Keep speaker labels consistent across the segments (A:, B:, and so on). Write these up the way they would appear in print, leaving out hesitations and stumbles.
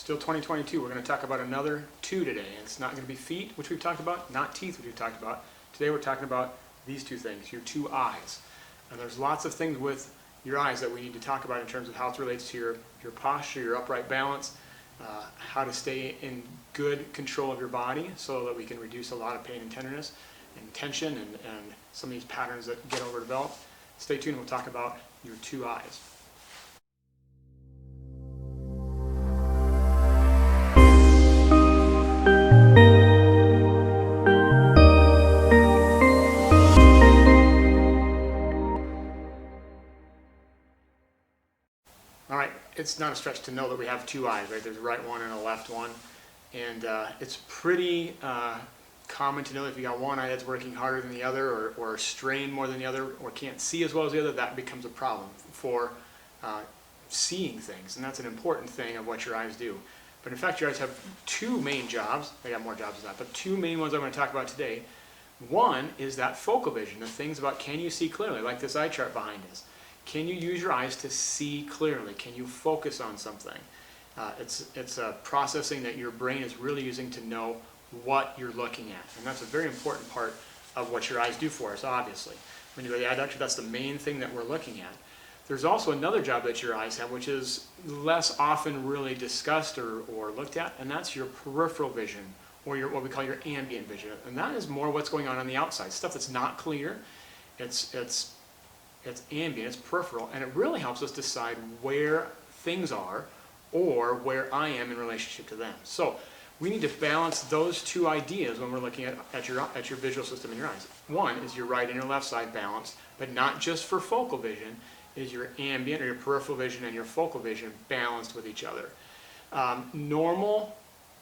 A: Still 2022, we're going to talk about another two today. It's not going to be feet, which we've talked about, not teeth, which we've talked about. Today we're talking about these two things, your two eyes. And there's lots of things with your eyes that we need to talk about in terms of how it relates to your posture, your upright balance, how to stay in good control of your body so that we can reduce a lot of pain and tenderness and tension and some of these patterns that get overdeveloped. Stay tuned, we'll talk about your two eyes. All right, it's not a stretch to know that we have two eyes, right? There's a right one and a left one. And it's pretty common to know that if you got one eye that's working harder than the other or strained more than the other or can't see as well as the other, that becomes a problem for seeing things. And that's an important thing of what your eyes do. But in fact, your eyes have two main jobs. They got more jobs than that, but two main ones I'm going to talk about today. One is that focal vision, the things about can you see clearly, like this eye chart behind us. Can you use your eyes to see clearly? Can you focus on something? It's a processing that your brain is really using to know what you're looking at. And that's a very important part of what your eyes do for us, obviously. When you go to the eye doctor, that's the main thing that we're looking at. There's also another job that your eyes have, which is less often really discussed or looked at, and that's your peripheral vision, or what we call your ambient vision. And that is more what's going on the outside, stuff that's not clear. It's ambient, it's peripheral, and it really helps us decide where things are or where I am in relationship to them. So we need to balance those two ideas when we're looking at your visual system in your eyes. One is your right and your left side balanced, but not just for focal vision, is your ambient or your peripheral vision and your focal vision balanced with each other. Normal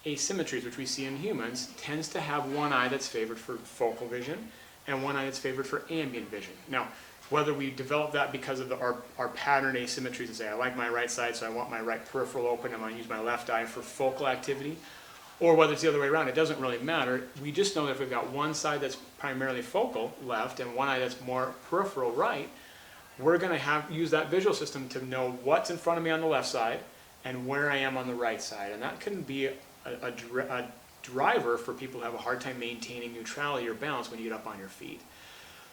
A: asymmetries, which we see in humans, tends to have one eye that's favored for focal vision and one eye that's favored for ambient vision. Now, whether we develop that because of our pattern asymmetries and say, I like my right side, so I want my right peripheral open, I'm going to use my left eye for focal activity, or whether it's the other way around, it doesn't really matter. We just know that if we've got one side that's primarily focal, left, and one eye that's more peripheral, right, we're going to use that visual system to know what's in front of me on the left side and where I am on the right side. And that can be a driver for people who have a hard time maintaining neutrality or balance when you get up on your feet.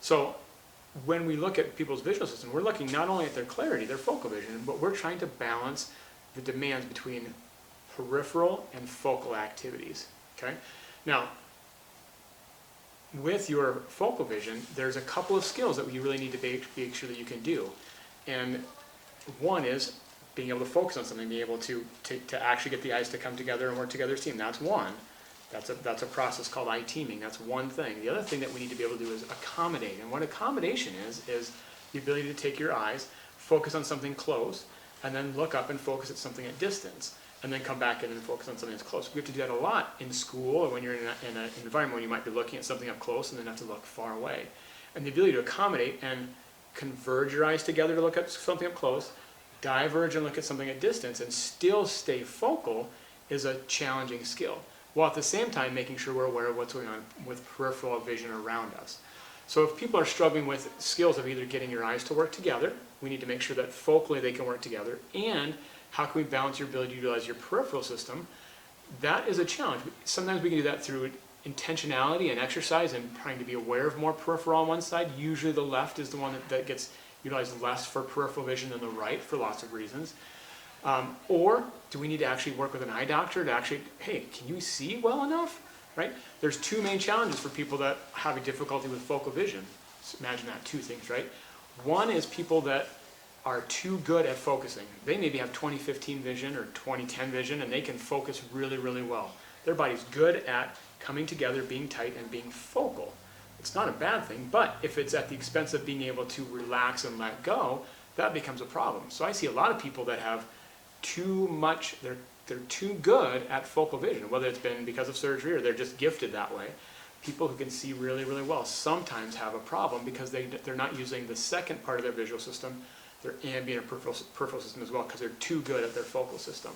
A: So when we look at people's visual system, we're looking not only at their clarity, their focal vision, but we're trying to balance the demands between peripheral and focal activities. Okay? Now, with your focal vision, there's a couple of skills that you really need to make sure that you can do. And one is being able to focus on something, being able to actually get the eyes to come together and work together as a team. That's one. That's a process called eye teaming. That's one thing. The other thing that we need to be able to do is accommodate. And what accommodation is the ability to take your eyes, focus on something close, and then look up and focus at something at distance, and then come back in and focus on something that's close. We have to do that a lot in school or when you're in an environment where you might be looking at something up close and then have to look far away. And the ability to accommodate and converge your eyes together to look at something up close, diverge and look at something at distance, and still stay focal is a challenging skill, while at the same time making sure we're aware of what's going on with peripheral vision around us. So if people are struggling with skills of either getting your eyes to work together, we need to make sure that focally they can work together, and how can we balance your ability to utilize your peripheral system? That is a challenge. Sometimes we can do that through intentionality and exercise and trying to be aware of more peripheral on one side. Usually the left is the one that gets utilized less for peripheral vision than the right for lots of reasons. Or do we need to actually work with an eye doctor to actually, hey, can you see well enough? Right? There's two main challenges for people that have a difficulty with focal vision. So imagine that, two things, right? One is people that are too good at focusing. They maybe have 20/15 vision or 20/10 vision, and they can focus really, really well. Their body's good at coming together, being tight, and being focal. It's not a bad thing, but if it's at the expense of being able to relax and let go, that becomes a problem. So I see a lot of people that have too much, they're too good at focal vision, whether it's been because of surgery or they're just gifted that way. People who can see really, really well sometimes have a problem because they're not using the second part of their visual system, their ambient or peripheral system as well, because they're too good at their focal system.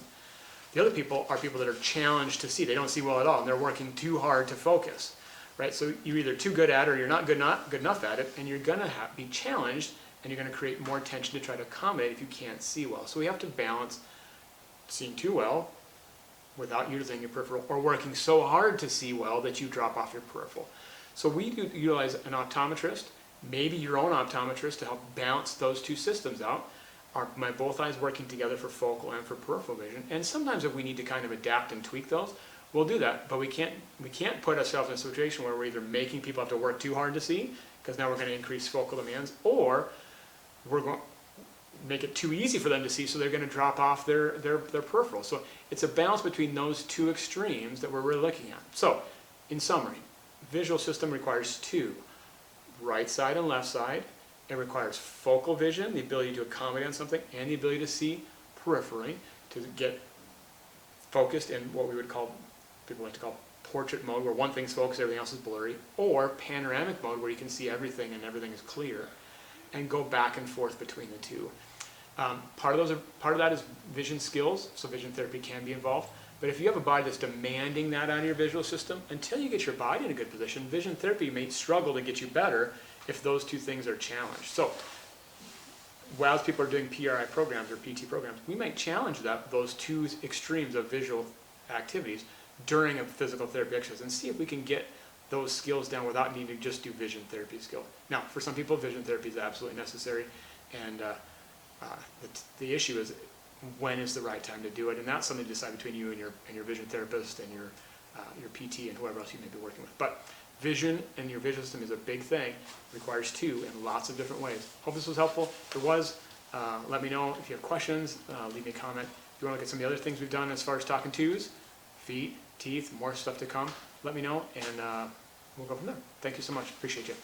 A: The other people are people that are challenged to see. They don't see well at all, and they're working too hard to focus. Right? So you're either too good at it or you're not good enough at it, and you're going to be challenged, and you're going to create more tension to try to accommodate if you can't see well. So we have to balance seeing too well without utilizing your peripheral, or working so hard to see well that you drop off your peripheral. So we do utilize an optometrist, maybe your own optometrist, to help balance those two systems out. My both eyes working together for focal and for peripheral vision. And sometimes if we need to kind of adapt and tweak those, we'll do that. But we can't put ourselves in a situation where we're either making people have to work too hard to see, because now we're going to increase focal demands, or we're going to make it too easy for them to see, so they're going to drop off their peripheral. So it's a balance between those two extremes that we're really looking at. So in summary, visual system requires two, right side and left side. It requires focal vision, the ability to accommodate on something, and the ability to see peripherally, to get focused in what we would call, people like to call portrait mode, where one thing's focused, everything else is blurry, or panoramic mode, where you can see everything and everything is clear, and go back and forth between the two. Part of that is vision skills, so vision therapy can be involved. But if you have a body that's demanding that out of your visual system, until you get your body in a good position, vision therapy may struggle to get you better if those two things are challenged. So while people are doing PRI programs or PT programs, we might challenge those two extremes of visual activities during a physical therapy exercise and see if we can get those skills down without needing to just do vision therapy skill. Now, for some people, vision therapy is absolutely necessary, and the issue is when is the right time to do it, and that's something to decide between you and your vision therapist and your PT and whoever else you may be working with. But vision and your visual system is a big thing. It requires two in lots of different ways. Hope this was helpful. If it was, let me know. If you have questions, leave me a comment. If you want to look at some of the other things we've done as far as talking twos, feet, teeth, more stuff to come, let me know, and we'll go from there. Thank you so much. Appreciate you.